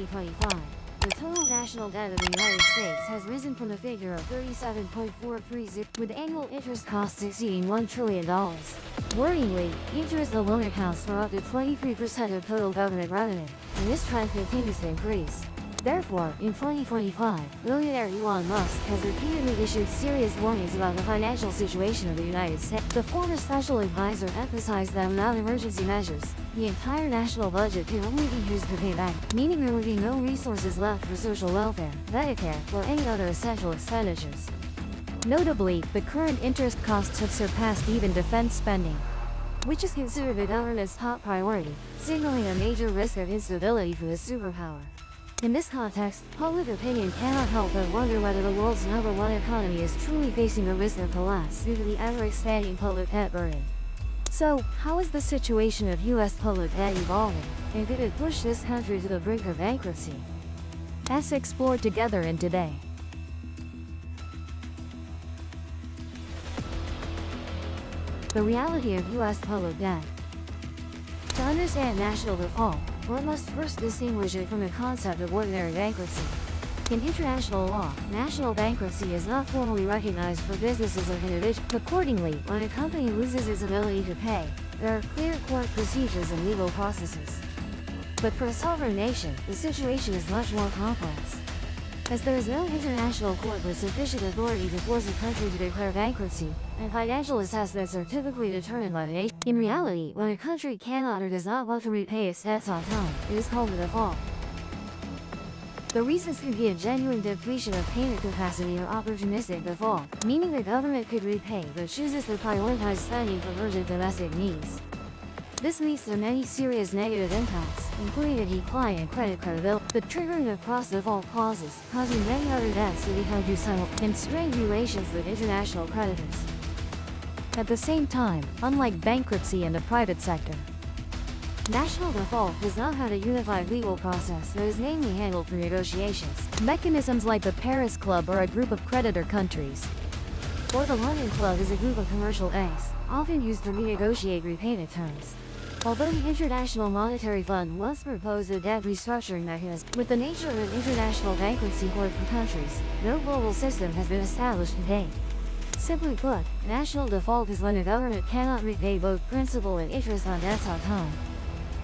2025, the total national debt of the United States has risen from a figure of $37.430 with annual interest costs exceeding $1 trillion. Worryingly, interest alone accounts for up to 23% of total government revenue, and this trend continues to increase. Therefore, in 2025, billionaire Elon Musk has repeatedly issued serious warnings about the financial situation of the United States. The former special advisor emphasized that without emergency measures, the entire national budget can only be used to pay back, meaning there would be no resources left for social welfare, Medicare, or any other essential expenditures. Notably, the current interest costs have surpassed even defense spending, which is considered the government's top priority, signaling a major risk of instability for the superpower. In this context, public opinion cannot help but wonder whether the world's #1 economy is truly facing a risk of collapse due to the ever-expanding public debt burden. So, how is the situation of U.S. public debt evolving, and could it push this country to the brink of bankruptcy? As explored together in Today. The reality of U.S. public debt. To understand national default, one must first distinguish it from the concept of ordinary bankruptcy. In international law, national bankruptcy is not formally recognized for businesses or individuals. Accordingly, when a company loses its ability to pay, there are clear court procedures and legal processes. But for a sovereign nation, the situation is much more complex. As there is no international court with sufficient authority to force a country to declare bankruptcy, and financial assessments are typically determined by the nation. In reality, when a country cannot or does not want to repay its debts on time, it is called a default. The reasons could be a genuine depletion of payment capacity or opportunistic default, meaning the government could repay but chooses to prioritize spending for urgent domestic needs. This leads to many serious negative impacts, including a decline in credit credibility, the triggering of cross-default clauses, causing many other debts to become due simultaneously, and strained relations with international creditors. At the same time, unlike bankruptcy in the private sector, national default does not have a unified legal process that is mainly handled through negotiations. Mechanisms like the Paris Club are a group of creditor countries, or the London Club is a group of commercial banks, often used to renegotiate repayment terms. Although the International Monetary Fund once proposed a debt restructuring mechanism, with the nature of an international bankruptcy court for countries, no global system has been established to date. Simply put, national default is when a government cannot repay both principal and interest on debts on time.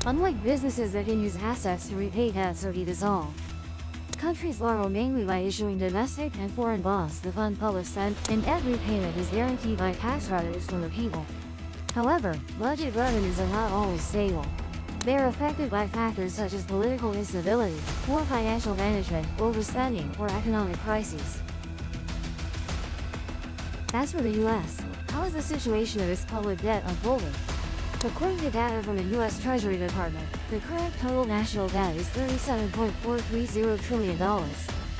Unlike businesses that can use assets to repay debts or be dissolved, countries borrow mainly by issuing domestic and foreign bonds to fund public spending, and debt repayment is guaranteed by tax revenues from the people. However, budget revenues are not always stable. They are affected by factors such as political instability, poor financial management, overspending, or economic crises. As for the U.S., how is the situation of its public debt unfolding? According to data from the U.S. Treasury Department, the current total national debt is $37.430 trillion,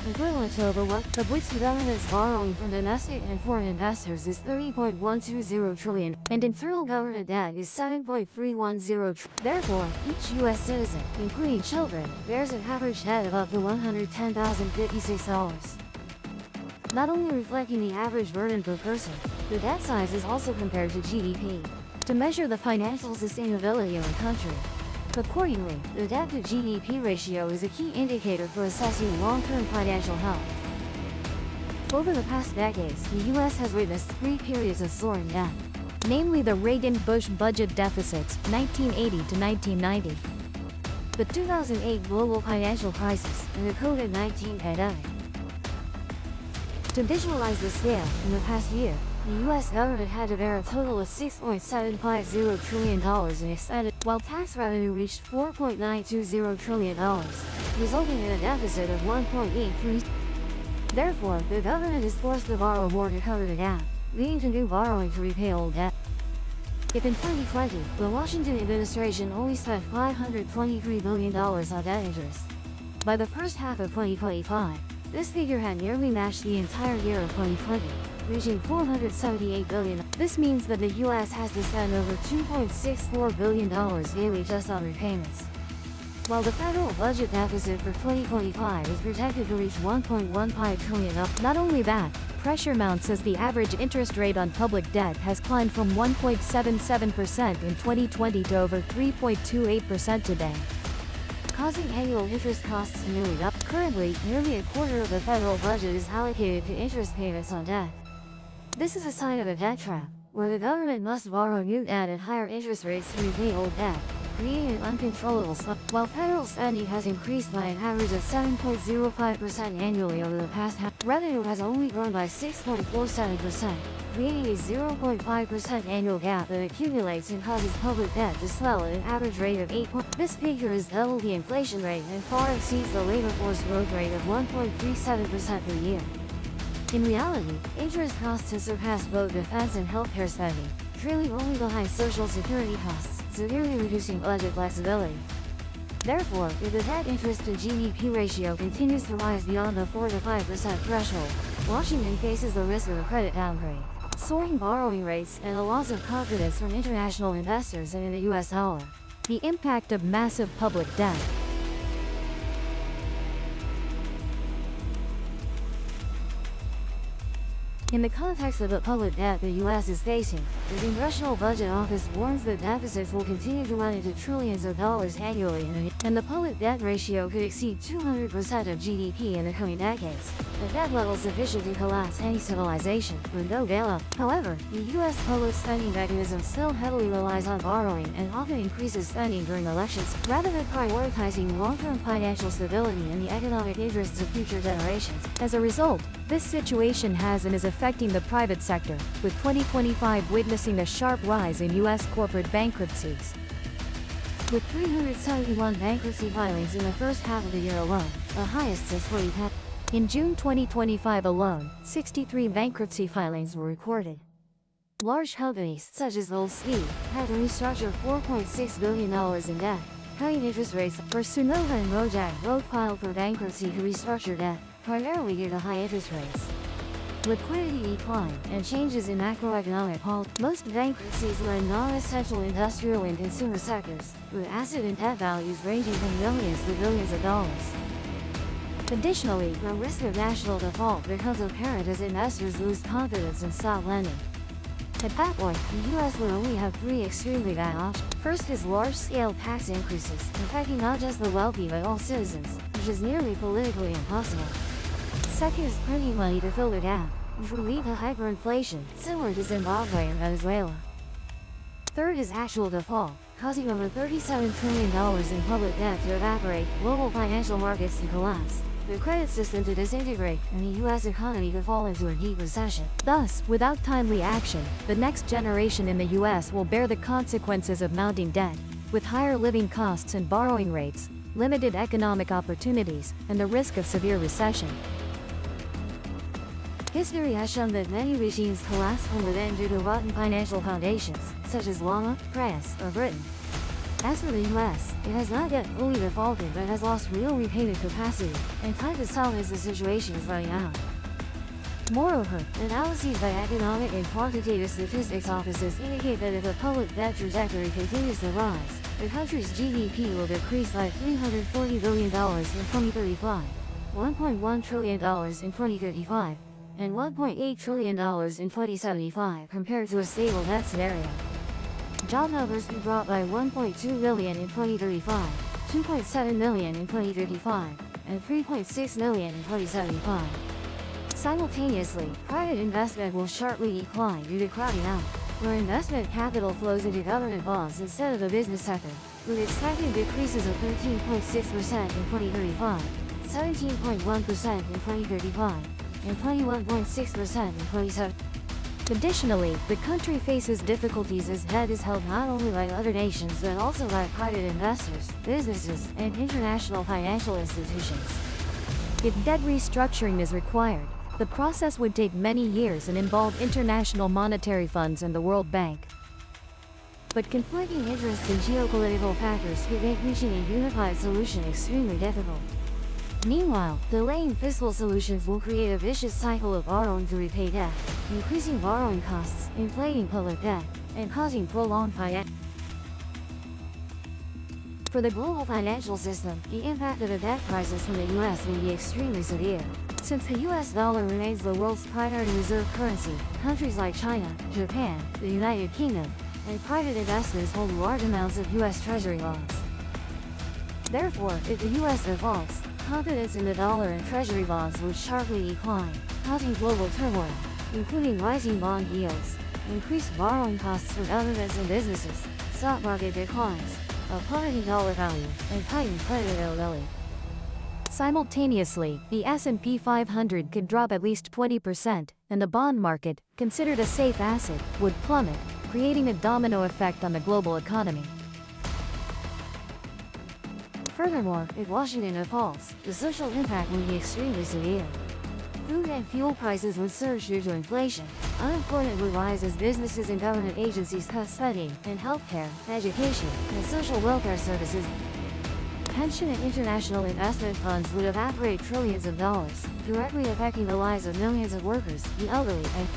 equivalent to over one, of which the government's borrowing from domestic and foreign investors is $30.120 trillion, and internal government debt is $7.310 trillion. Therefore, each U.S. citizen, including children, bears an average debt of up to $110,056. Not only reflecting the average burden per person, the debt size is also compared to GDP, to measure the financial sustainability of a country. Accordingly, the debt-to-GDP ratio is a key indicator for assessing long-term financial health. Over the past decades, the U.S. has witnessed 3 periods of soaring debt, namely the Reagan-Bush budget deficits, 1980 to 1990, the 2008 global financial crisis, and the COVID-19 pandemic. To visualize the scale, in the past year, the U.S. government had to bear a total of $6.750 trillion in expenditure, while tax revenue reached $4.920 trillion, resulting in a deficit of $1.83. Therefore, the government is forced to borrow more to cover the gap, leading to new borrowing to repay old debt. If in 2020, the Washington administration only spent $523 billion on debt interest, by the first half of 2025, this figure had nearly matched the entire year of 2020, reaching $478 billion. This means that the U.S. has to spend over $2.64 billion daily just on repayments. While the federal budget deficit for 2025 is projected to reach $1.15 trillion. Not only that, pressure mounts as the average interest rate on public debt has climbed from 1.77% in 2020 to over 3.28% today. causing annual interest costs to nearly double. Currently, nearly a quarter of the federal budget is allocated to interest payments on debt. This is a sign of a debt trap, where the government must borrow new debt at higher interest rates to repay old debt, creating an uncontrollable slump. While federal spending has increased by an average of 7.05% annually over the past half, revenue has only grown by 6.47%, creating a 0.5% annual gap that accumulates and causes public debt to swell at an average rate of 8. This figure is double the inflation rate and far exceeds the labor force growth rate of 1.37% per year. In reality, interest costs have surpassed both defense and healthcare spending, trailing only behind Social Security costs, severely reducing budget flexibility. Therefore, if the debt interest to GDP ratio continues to rise beyond the 4 to 5% threshold, Washington faces the risk of a credit downgrade, soaring borrowing rates, and a loss of confidence from international investors and in the US dollar. The impact of massive public debt. In the context of the public debt the U.S. is facing, the Congressional Budget Office warns that deficits will continue to run into trillions of dollars annually and the public debt ratio could exceed 200% of GDP in the coming decades, a debt level sufficient to collapse any civilization, with no bailout. However, the U.S. public spending mechanism still heavily relies on borrowing and often increases spending during elections, rather than prioritizing long-term financial stability and the economic interests of future generations. As a result, this situation has and is affecting the private sector, with 2025 witnessing a sharp rise in U.S. corporate bankruptcies. With 371 bankruptcy filings in the first half of the year alone, the highest since 2010. In June 2025 alone, 63 bankruptcy filings were recorded. Large companies, such as Old Speed, had to restructure $4.6 billion in debt, cutting interest rates. For Sunnova and Mojang both filed for bankruptcy to restructure debt, primarily due to high interest rates. Liquidity decline and changes in macroeconomic policy. Most bankruptcies were in non-essential industrial and consumer sectors, with asset and debt values ranging from millions to billions of dollars. Additionally, the risk of national default becomes apparent as investors lose confidence and stop lending. At that point, the U.S. would only have three extremely bad options. First is large-scale tax increases, affecting not just the wealthy but all citizens, which is nearly politically impossible. Second is printing money to fill the gap, which will lead to hyperinflation, similar to Zimbabwe and Venezuela. Third is actual default, causing over $37 trillion in public debt to evaporate, global financial markets to collapse, the credit system to disintegrate, and the U.S. economy to fall into a deep recession. Thus, without timely action, the next generation in the U.S. will bear the consequences of mounting debt, with higher living costs and borrowing rates, limited economic opportunities, and the risk of severe recession. History has shown that many regimes collapse from within due to rotten financial foundations, such as Lama, France, or Britain. As for the U.S., it has not yet fully defaulted but has lost real repayment capacity, and time to solve as the situation is running out. Moreover, analyses by economic and quantitative statistics offices indicate that if the public debt trajectory continues to rise, the country's GDP will decrease by $340 billion in 2035, $1.1 trillion in 2035, and $1.8 trillion in 2075 compared to a stable net scenario. Job numbers will drop by 1.2 million in 2035, 2.7 million in 2035, and 3.6 million in 2075. Simultaneously, private investment will sharply decline due to crowding out, where investment capital flows into government bonds instead of the business sector, with expected decreases of 13.6% in 2035, 17.1% in 2035, and 21.6% in 2070. Additionally, the country faces difficulties as debt is held not only by other nations but also by private investors, businesses, and international financial institutions. If debt restructuring is required, the process would take many years and involve international monetary funds and the World Bank. But conflicting interests and geopolitical factors could make reaching a unified solution extremely difficult. Meanwhile, delaying fiscal solutions will create a vicious cycle of borrowing to repay debt, increasing borrowing costs, inflating public debt, and causing prolonged financial. For the global financial system, the impact of a debt crisis from the U.S. will be extremely severe. Since the U.S. dollar remains the world's primary reserve currency, countries like China, Japan, the United Kingdom, and private investors hold large amounts of U.S. Treasury bonds. Therefore, if the U.S. defaults, confidence in the dollar and Treasury bonds would sharply decline, causing global turmoil, including rising bond yields, increased borrowing costs for governments and businesses, stock market declines, a plummeting dollar value, and heightened credit availability. Simultaneously, the S&P 500 could drop at least 20%, and the bond market, considered a safe asset, would plummet, creating a domino effect on the global economy. Furthermore, if Washington defaults, the social impact would be extremely severe. Food and fuel prices would surge due to inflation. Unemployment would rise as businesses and government agencies cut spending in healthcare, education, and social welfare services. Pension and international investment funds would evaporate trillions of dollars, directly affecting the lives of millions of workers, the elderly, and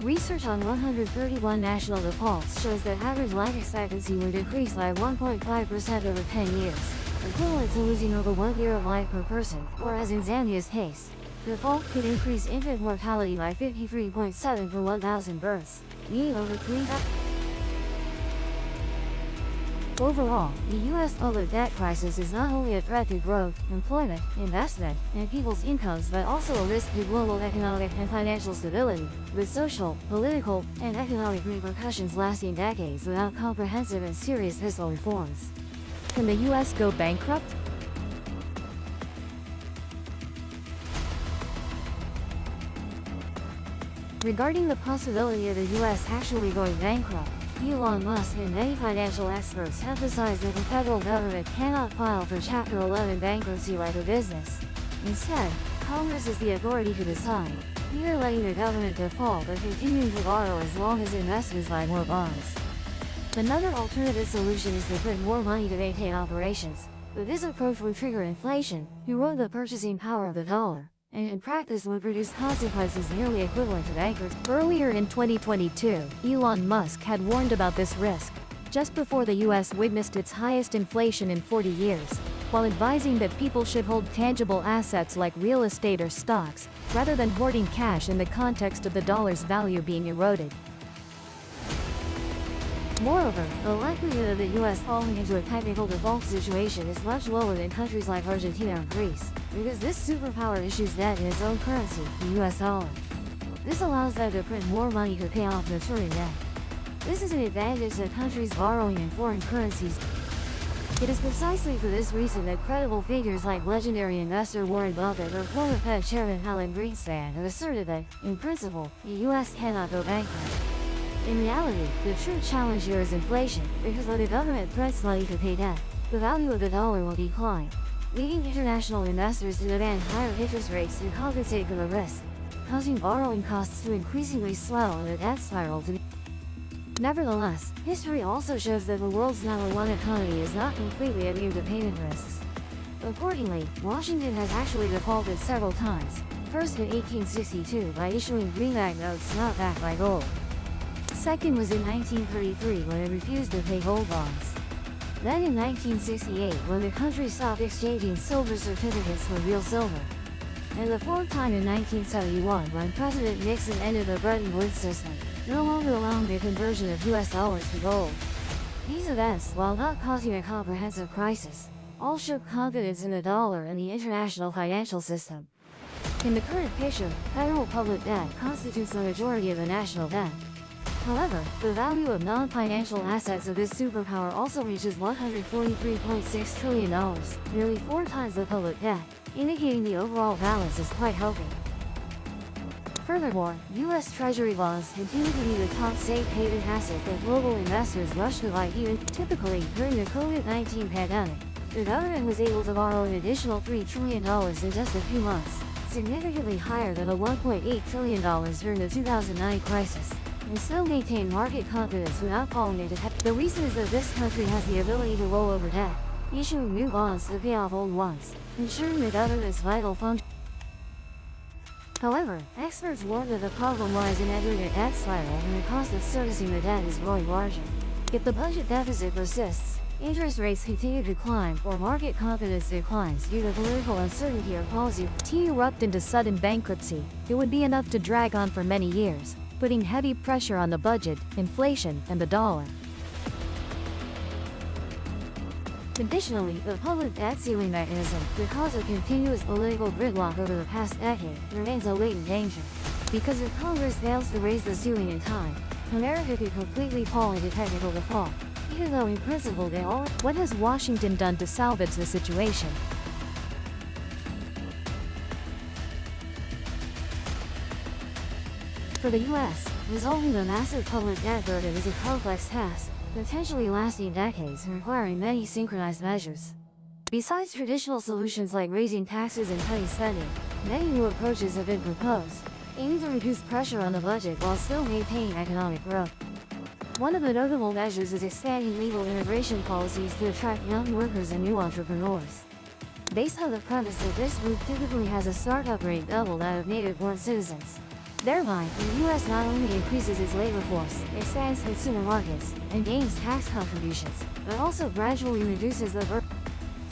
research on 131 national defaults shows that average life expectancy would decrease by 1.5% over 10 years, equivalent to losing over 1 year of life per person, whereas in Zambia's case, default could increase infant mortality by 53.7 per 1,000 births, meaning over 3,000. Overall, the U.S. public debt crisis is not only a threat to growth, employment, investment, and people's incomes but also a risk to global economic and financial stability, with social, political, and economic repercussions lasting decades without comprehensive and serious fiscal reforms. Can the U.S. go bankrupt? Regarding the possibility of the U.S. actually going bankrupt, Elon Musk and many financial experts emphasize that the federal government cannot file for Chapter 11 bankruptcy like a business. Instead, Congress is the authority to decide, either letting the government default or continuing to borrow as long as investors buy more bonds. Another alternative solution is to print more money to maintain operations, but this approach would trigger inflation, erode the purchasing power of the dollar, and in practice would produce consequences nearly equivalent to bankruptcy. Earlier in 2022, Elon Musk had warned about this risk, just before the U.S. witnessed its highest inflation in 40 years, while advising that people should hold tangible assets like real estate or stocks, rather than hoarding cash in the context of the dollar's value being eroded. Moreover, the likelihood of the U.S. falling into a technical default situation is much lower than countries like Argentina or Greece, because this superpower issues debt in its own currency, the U.S. dollar. This allows them to print more money to pay off maturing debt. This is an advantage to countries borrowing in foreign currencies. It is precisely for this reason that credible figures like legendary investor Warren Buffett or former Fed Chairman Alan Greenspan have asserted that, in principle, the U.S. cannot go bankrupt. In reality, the true challenge here is inflation, because when the government prints money to pay debt, the value of the dollar will decline, leading international investors to demand higher interest rates to compensate for the risk, causing borrowing costs to increasingly swell and the debt spiral to. Nevertheless, history also shows that the world's #1 economy is not completely immune to payment risks. Accordingly, Washington has actually defaulted several times, first in 1862 by issuing greenback notes not backed by gold. Second was in 1933 when it refused to pay gold bonds. Then in 1968 when the country stopped exchanging silver certificates for real silver. And the fourth time in 1971 when President Nixon ended the Bretton Woods system, no longer allowing the conversion of US dollars to gold. These events, while not causing a comprehensive crisis, all shook confidence in the dollar and the international financial system. In the current picture, federal public debt constitutes the majority of the national debt. However, the value of non-financial assets of this superpower also reaches $143.6 trillion, nearly 4 times the public debt, indicating the overall balance is quite healthy. Furthermore, U.S. Treasury bonds continue to be the top safe haven asset that global investors rush to buy. Even typically, during the COVID-19 pandemic, the government was able to borrow an additional $3 trillion in just a few months, significantly higher than the $1.8 trillion during the 2009 crisis, and still maintain market confidence without falling into debt. The reason is that this country has the ability to roll over debt, issuing new bonds to pay off old ones, ensuring the government's vital function. However, experts warn that the problem lies in entering a debt spiral and the cost of servicing the debt is growing larger. If the budget deficit persists, interest rates continue to climb, or market confidence declines due to political uncertainty or policy to erupt into sudden bankruptcy, it would be enough to drag on for many years, putting heavy pressure on the budget, inflation, and the dollar. Additionally, the public debt ceiling mechanism, because of continuous political gridlock over the past decade, remains a latent danger. Because if Congress fails to raise the ceiling in time, America could completely fall into technical default, even though in principle they all. What has Washington done to salvage the situation? For the U.S., resolving the massive public debt burden is a complex task, potentially lasting decades and requiring many synchronized measures. Besides traditional solutions like raising taxes and cutting spending, many new approaches have been proposed, aiming to reduce pressure on the budget while still maintaining economic growth. One of the notable measures is expanding legal immigration policies to attract young workers and new entrepreneurs. Based on the premise that this group typically has a startup rate double that of native-born citizens. Thereby, the U.S. not only increases its labor force, expands consumer markets, and gains tax contributions, but also gradually reduces the burden.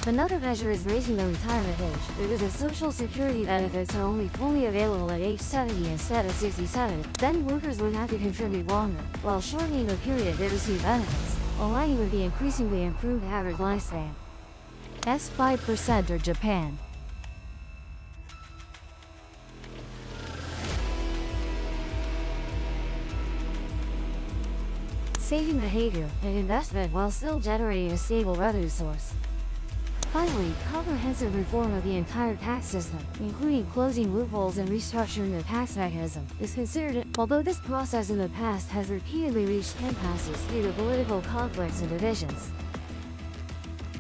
Another measure is raising the retirement age, because if Social Security benefits are only fully available at age 70 instead of 67, then workers would have to contribute longer, while shortening the period they receive benefits, aligning with the increasingly improved average lifespan. S5% or Japan. Saving behavior and investment while still generating a stable revenue source. Finally, comprehensive reform of the entire tax system, including closing loopholes and restructuring the tax mechanism, is considered, although this process in the past has repeatedly reached impasses due to political conflicts and divisions.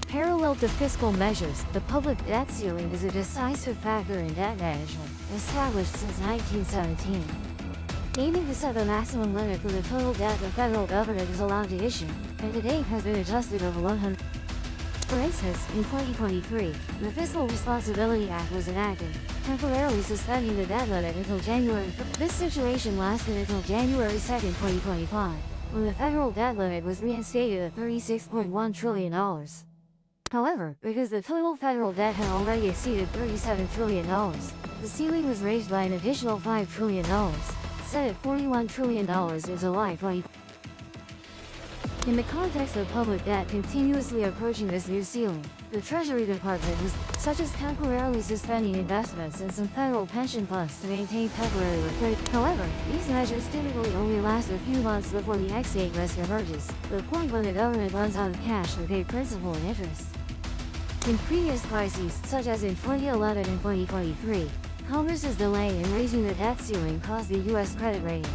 Parallel to fiscal measures, The public debt ceiling is a decisive factor in debt management, established since 1917. Aiming to set the maximum limit for the total debt the federal government is allowed to issue, and to date has been adjusted over 100. For instance, in 2023, the Fiscal Responsibility Act was enacted, temporarily suspending the debt limit until January 1st. This situation lasted until January 2nd, 2025, when the federal debt limit was reinstated at $36.1 trillion. However, because the total federal debt had already exceeded $37 trillion, the ceiling was raised by an additional $5 trillion, set at $41 trillion in July 20. In the context of public debt continuously approaching this new ceiling, the Treasury Department was, such as temporarily suspending investments in some federal pension funds to maintain temporary liquidity. However, these measures typically only last a few months before the exit risk emerges, the point when the government runs out of cash to pay principal and interest. In previous crises, such as in 2011 and 2023, Congress's delay in raising the debt ceiling caused the U.S. credit rating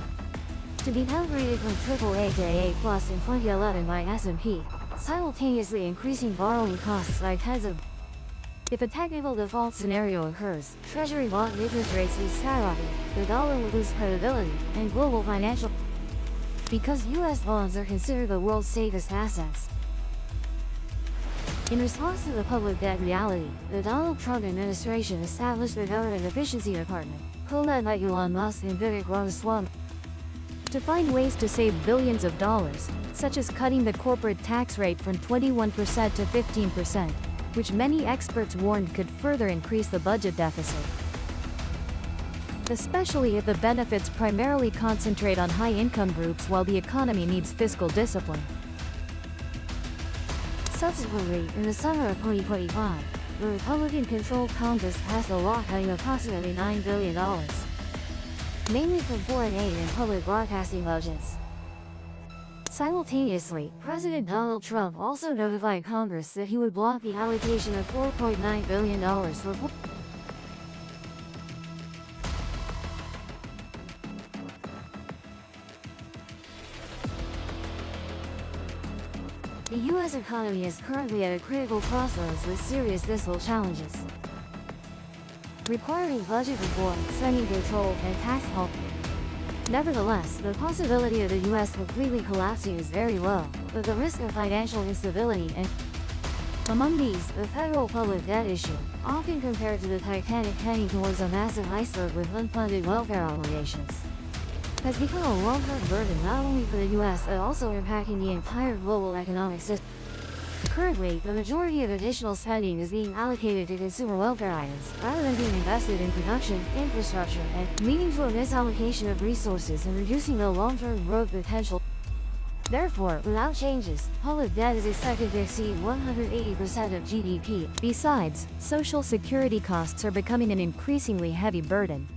to be downgraded from AAA to AA+ in 2011 by S&P, simultaneously increasing borrowing costs by tens of. If a technical default scenario occurs, Treasury bond interest rates will skyrocket, the dollar will lose credibility, and global financial. Because U.S. bonds are considered the world's safest assets. In response to the public debt reality, the Donald Trump administration established the Government Efficiency Department, co-led by Elon Musk and Vivek Ramaswamy, to find ways to save billions of dollars, such as cutting the corporate tax rate from 21% to 15%, which many experts warned could further increase the budget deficit. Especially if the benefits primarily concentrate on high-income groups while the economy needs fiscal discipline. Subsequently, in the summer of 2025, the Republican-controlled Congress passed a law cutting approximately $9 billion, mainly from foreign aid and public broadcasting budgets. Simultaneously, President Donald Trump also notified Congress that he would block the allocation of $4.9 billion for The U.S. economy is currently at a critical crossroads with serious fiscal challenges, requiring budget reform, spending control, and tax policy. Nevertheless, the possibility of the U.S. completely collapsing is very low, but the risk of financial instability and among these, the federal public debt issue, often compared to the Titanic heading towards a massive iceberg with unfunded welfare obligations, has become a long-term burden not only for the U.S. but also impacting the entire global economic system. Currently, the majority of additional spending is being allocated to consumer welfare items, rather than being invested in production, infrastructure, and leading to a misallocation of resources and reducing the long-term growth potential. Therefore, without changes, public debt is expected to exceed 180% of GDP. Besides, Social Security costs are becoming an increasingly heavy burden.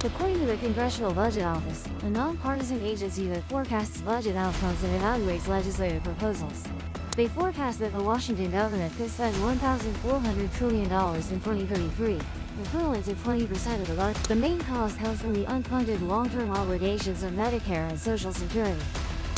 According to the Congressional Budget Office, a nonpartisan agency that forecasts budget outcomes and evaluates legislative proposals, they forecast that the Washington government could spend $1,400 trillion in 2033, equivalent to 20% of the budget. The main cost comes from the unfunded long-term obligations of Medicare and Social Security.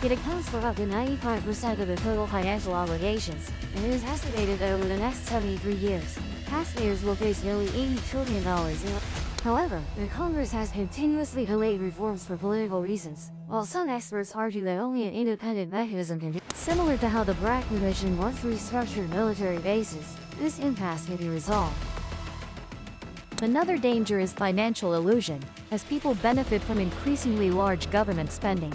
It accounts for up to 95% of the total financial obligations, and it is estimated that over the next 73 years, taxpayers will face nearly $80 trillion in. However, the Congress has continuously delayed reforms for political reasons, while some experts argue that only an independent mechanism can do. Similar to how the Bragg Commission once restructured military bases, this impasse can be resolved. Another danger is financial illusion, as people benefit from increasingly large government spending.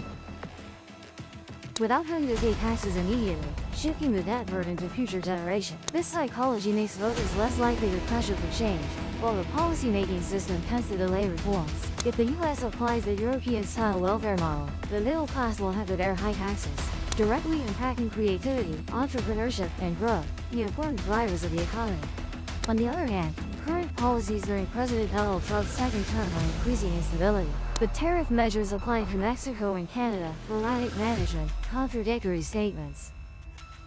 Without having to pay taxes immediately, shifting the debt burden to future generations. This psychology makes voters less likely to pressure for change, while the policy-making system tends to delay reforms. If the U.S. applies the European-style welfare model, the middle class will have to bear high taxes, directly impacting creativity, entrepreneurship, and growth, the important drivers of the economy. On the other hand, current policies during President Donald Trump's second term are increasing instability. The tariff measures applied to Mexico and Canada, erratic management, contradictory statements.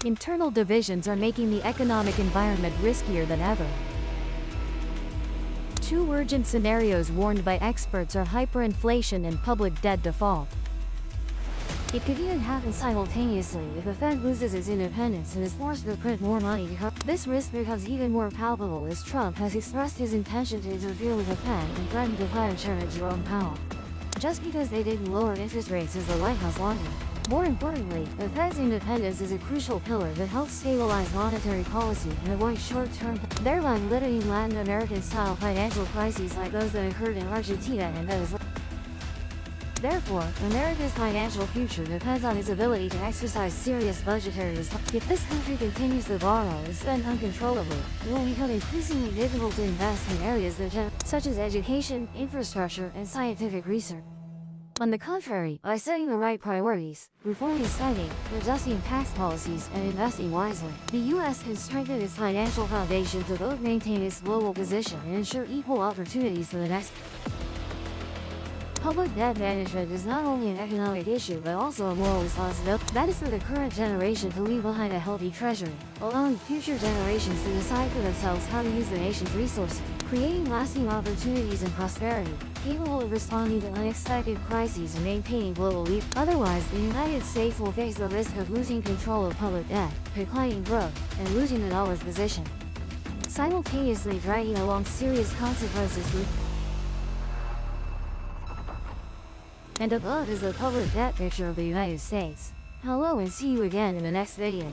Internal divisions are making the economic environment riskier than ever. Two urgent scenarios warned by experts are hyperinflation and public debt default. It could even happen simultaneously if the Fed loses its independence and is forced to print more money to cover. This risk becomes even more palpable as Trump has expressed his intention to interfere with the Fed and threatened to fire Chairman Jerome Powell, just because they didn't lower interest rates as the White House wanted. More importantly, the Fed's independence is a crucial pillar that helps stabilize monetary policy and avoid short-term, thereby limiting Latin American-style financial crises like those that occurred in Argentina and Venezuela. Therefore, America's financial future depends on its ability to exercise serious budgetary restraint. If this country continues to borrow and spend uncontrollably, it will become increasingly difficult to invest in areas such as education, infrastructure, and scientific research. On the contrary, by setting the right priorities, reforming spending, adjusting tax policies, and investing wisely, the U.S. can strengthen its financial foundation to both maintain its global position and ensure equal opportunities for the next. Public debt management is not only an economic issue but also a moral responsibility. That is for the current generation to leave behind a healthy treasury, allowing future generations to decide for themselves how to use the nation's resources, creating lasting opportunities and prosperity, capable of responding to unexpected crises and maintaining global leadership. Otherwise, the United States will face the risk of losing control of public debt, declining growth, and losing the dollar's position, simultaneously dragging along serious consequences. And above is the public debt picture of the United States. Hello and see you again in the next video.